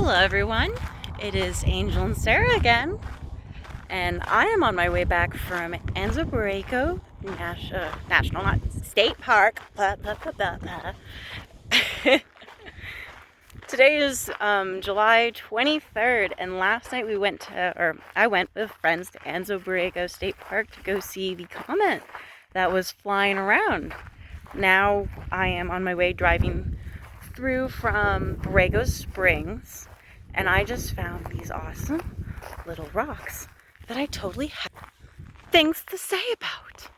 Hello everyone, it is Angel and Sarah again, and I am on my way back from Borrego National, not State Park. Today is July 23rd, and last night I went with friends to Borrego State Park to go see the comet that was flying around. Now I am on my way driving through from Borrego Springs, and I just found these awesome little rocks that I totally have things to say about.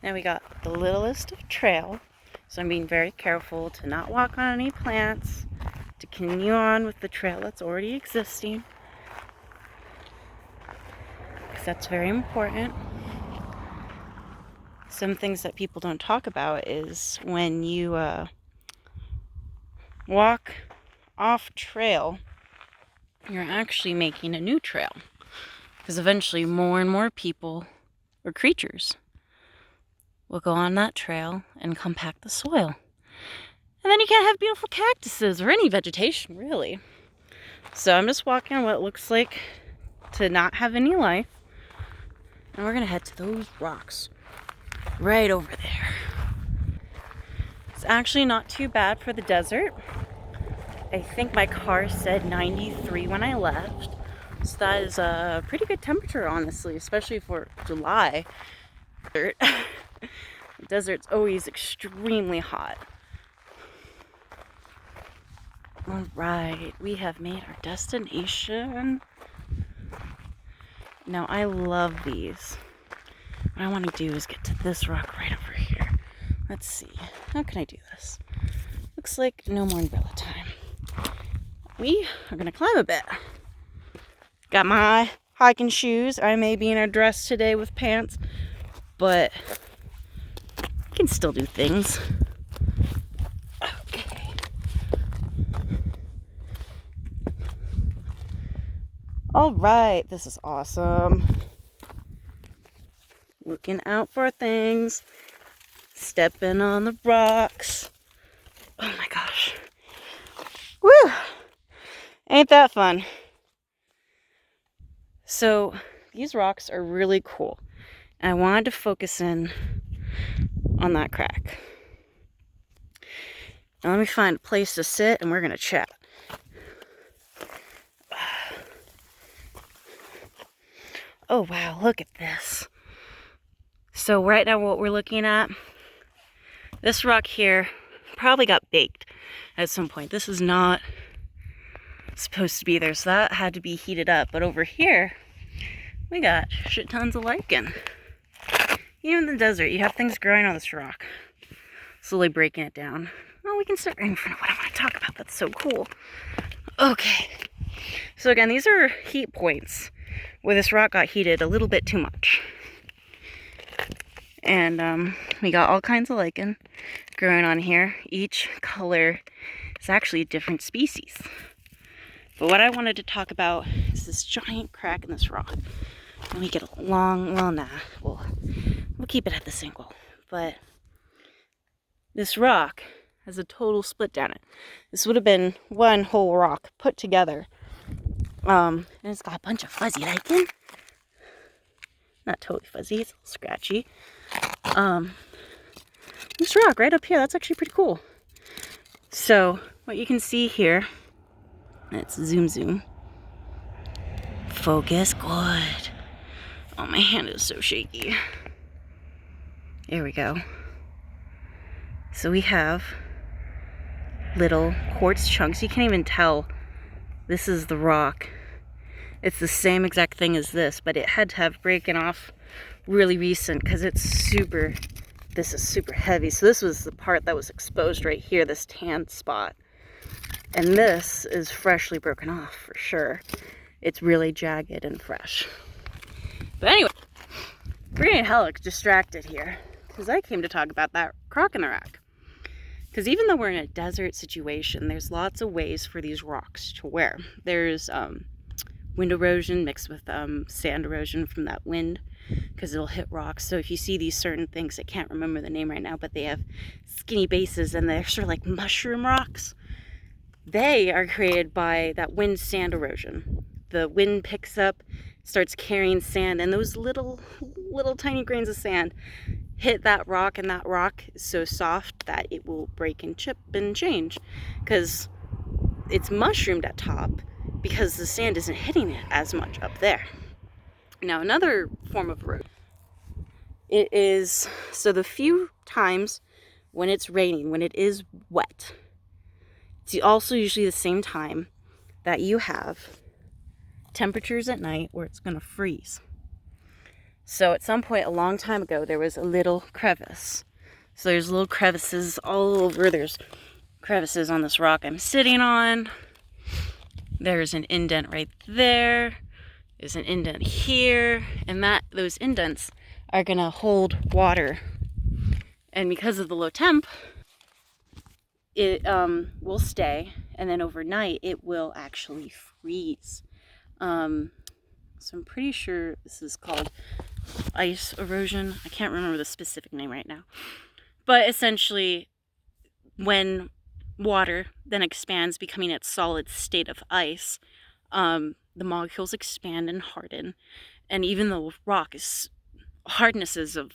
Now we got the littlest of trail, so I'm being very careful to not walk on any plants, to continue on with the trail that's already existing, because that's very important. Some things that people don't talk about is when you walk off trail, you're actually making a new trail, because eventually more and more people or creatures will go on that trail and compact the soil. And then you can't have beautiful cactuses or any vegetation, really. So I'm just walking on what looks like to not have any life. And we're going to head to those rocks right over there. It's actually not too bad for the desert. I think my car said 93 when I left. So that is a pretty good temperature, honestly, especially for July. The desert's always extremely hot. All right, we have made our destination. Now, I love these. What I want to do is get to this rock right over here. Let's see. How can I do this? Looks like no more umbrella time. We are going to climb a bit. Got my hiking shoes. I may be in a dress today with pants, but I can still do things. Okay. All right, this is awesome. Looking out for things. Stepping on the rocks. Oh my gosh. Woo! Ain't that fun? So, these rocks are really cool. And I wanted to focus in on that crack. Now let me find a place to sit and we're going to chat. Oh wow, look at this. So right now what we're looking at, this rock here probably got baked at some point. This is not supposed to be there, so that had to be heated up. But over here, we got shit tons of lichen. Even in the desert, you have things growing on this rock, slowly breaking it down. Well, we can start right in front of what I want to talk about. That's so cool. Okay, so again, these are heat points where this rock got heated a little bit too much. And we got all kinds of lichen growing on here. Each color is actually a different species. But what I wanted to talk about is this giant crack in this rock. Let me get a long, well, nah, we'll keep it at this angle. But this rock has a total split down it. This would have been one whole rock put together. And it's got a bunch of fuzzy lichen. Not totally fuzzy, it's a little scratchy. This rock right up here, that's actually pretty cool. So, what you can see here, let's zoom. Focus, good. Oh, my hand is so shaky. There we go. So we have little quartz chunks. You can't even tell this is the rock. It's the same exact thing as this, but it had to have broken off really recent because this is super heavy. So this was the part that was exposed right here, this tan spot. And this is freshly broken off for sure. It's really jagged and fresh. But anyway, we're getting hella distracted here because I came to talk about that crock in the rock. Because even though we're in a desert situation, there's lots of ways for these rocks to wear. There's wind erosion mixed with sand erosion from that wind. because it'll hit rocks. So if you see these certain things, I can't remember the name right now, but they have skinny bases and they're sort of like mushroom rocks. They are created by that wind sand erosion. The wind picks up, starts carrying sand, and those little tiny grains of sand hit that rock, and that rock is so soft that it will break and chip and change because it's mushroomed at top because the sand isn't hitting it as much up there. Now, another form of erosion, it is, so the few times when it's raining, when it is wet, it's also usually the same time that you have temperatures at night where it's going to freeze. So at some point a long time ago, there was a little crevice. So there's little crevices all over. There's crevices on this rock I'm sitting on. There's an indent right there. There's an indent here. And those indents are going to hold water. And because of the low temp, it will stay, and then overnight it will actually freeze. So I'm pretty sure this is called ice erosion. I can't remember the specific name right now. But essentially, when water then expands, becoming its solid state of ice, the molecules expand and harden. And even though rock is hardnesses of,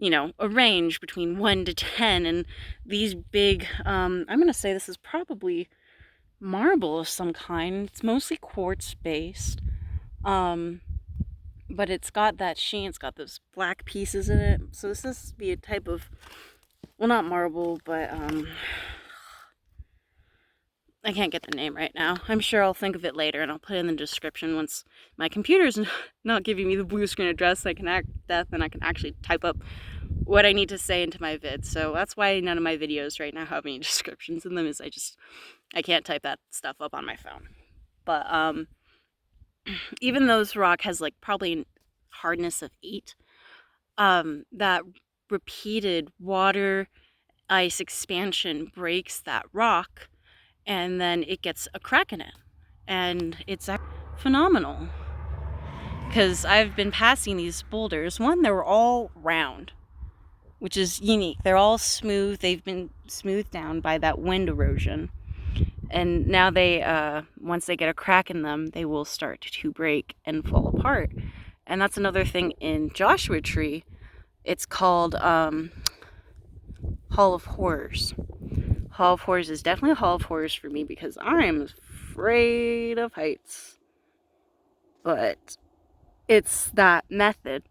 a range between 1 to 10, and these big, I'm going to say this is probably marble of some kind. It's mostly quartz based, but it's got that sheen, it's got those black pieces in it. So this is be a type of, well, not marble, but I can't get the name right now. I'm sure I'll think of it later, and I'll put it in the description once my computer's not giving me the blue screen address. I can act deaf, and I can actually type up what I need to say into my vid. So that's why none of my videos right now have any descriptions in them, is I can't type that stuff up on my phone. But even though this rock has like probably hardness of 8, that repeated water ice expansion breaks that rock, and then it gets a crack in it, and it's phenomenal. Because I've been passing these boulders. One, they were all round, which is unique. They're all smooth. They've been smoothed down by that wind erosion. And now they, once they get a crack in them, they will start to break and fall apart. And that's another thing in Joshua Tree. It's called Hall of Horrors. Hall of Horrors is definitely a Hall of Horrors for me because I am afraid of heights. But it's that method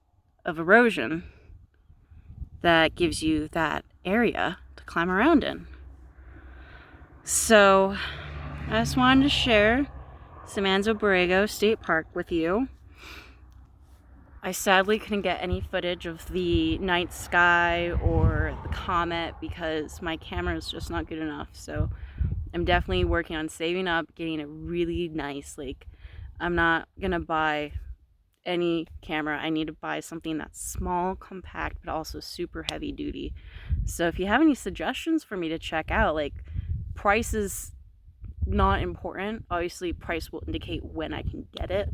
of erosion that gives you that area to climb around in. So I just wanted to share Samanzo Borrego State Park with you. I sadly couldn't get any footage of the night sky or the comet because my camera is just not good enough. So I'm definitely working on saving up, getting a really nice, I'm not gonna buy any camera. I need to buy something that's small, compact, but also super heavy duty. So if you have any suggestions for me to check out, price is not important. Obviously, price will indicate when I can get it,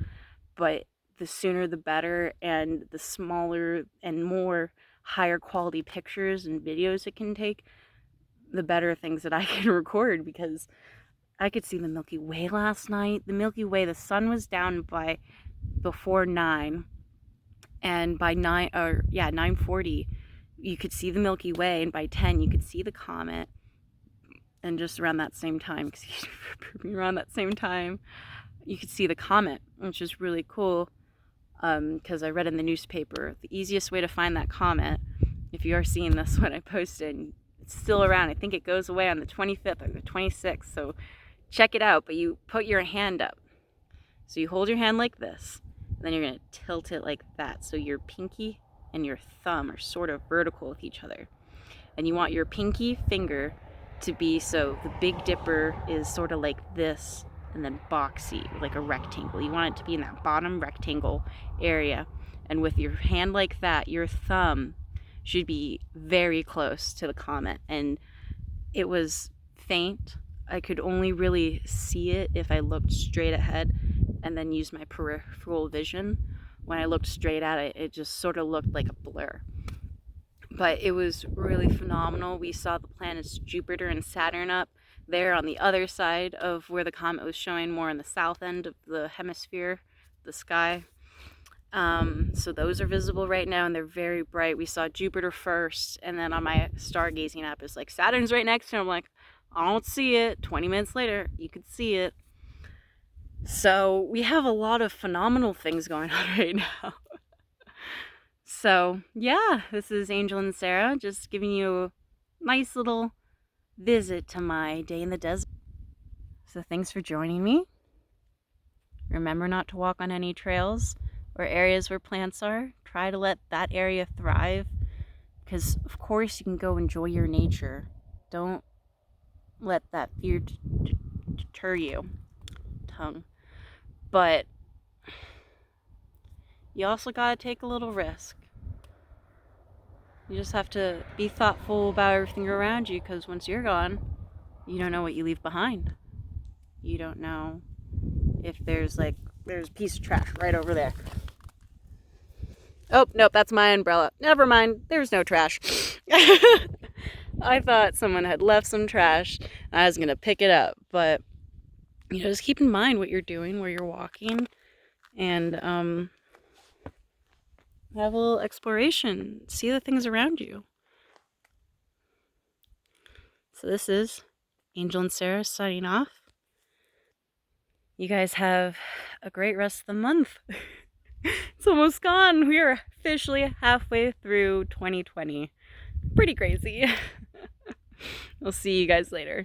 but the sooner the better, and the smaller and more higher quality pictures and videos it can take, the better things that I can record, because I could see the Milky Way last night. The Milky Way, the sun was down by before 9, and by 9:40 you could see the Milky Way, and by 10 you could see the comet. And just around that same time, around that same time, you could see the comet, which is really cool. Because I read in the newspaper, the easiest way to find that comet, if you are seeing this when I posted, it's still around. I think it goes away on the 25th or the 26th, so check it out. But you put your hand up. So you hold your hand like this, and then you're going to tilt it like that. So your pinky and your thumb are sort of vertical with each other. And you want your pinky finger to be, so the Big Dipper is sort of like this, and then boxy, like a rectangle. You want it to be in that bottom rectangle area. And with your hand like that, your thumb should be very close to the comet. And it was faint. I could only really see it if I looked straight ahead and then used my peripheral vision. when I looked straight at it, it just sort of looked like a blur. But it was really phenomenal. We saw the planets Jupiter and Saturn up there on the other side of where the comet was showing, more in the south end of the hemisphere, the sky. So those are visible right now, and they're very bright. We saw Jupiter first, and then on my stargazing app, it's like Saturn's right next to it. I'm like, I don't see it. 20 minutes later, you could see it. So we have a lot of phenomenal things going on right now. So yeah, this is Angel and Sarah just giving you a nice little visit to my day in the desert. So thanks for joining me. Remember not to walk on any trails or areas where plants are. Try to let that area thrive, because of course you can go enjoy your nature. Don't let that fear deter you. But you also gotta take a little risk. You just have to be thoughtful about everything around you, because once you're gone, you don't know what you leave behind. You don't know if there's a piece of trash right over there. Oh, nope, that's my umbrella. Never mind, there's no trash. I thought someone had left some trash. I was gonna pick it up, but just keep in mind what you're doing, where you're walking, and have a little exploration. See the things around you. So this is Angel and Sarah signing off. You guys have a great rest of the month. It's almost gone. We are officially halfway through 2020. Pretty crazy. We'll see you guys later.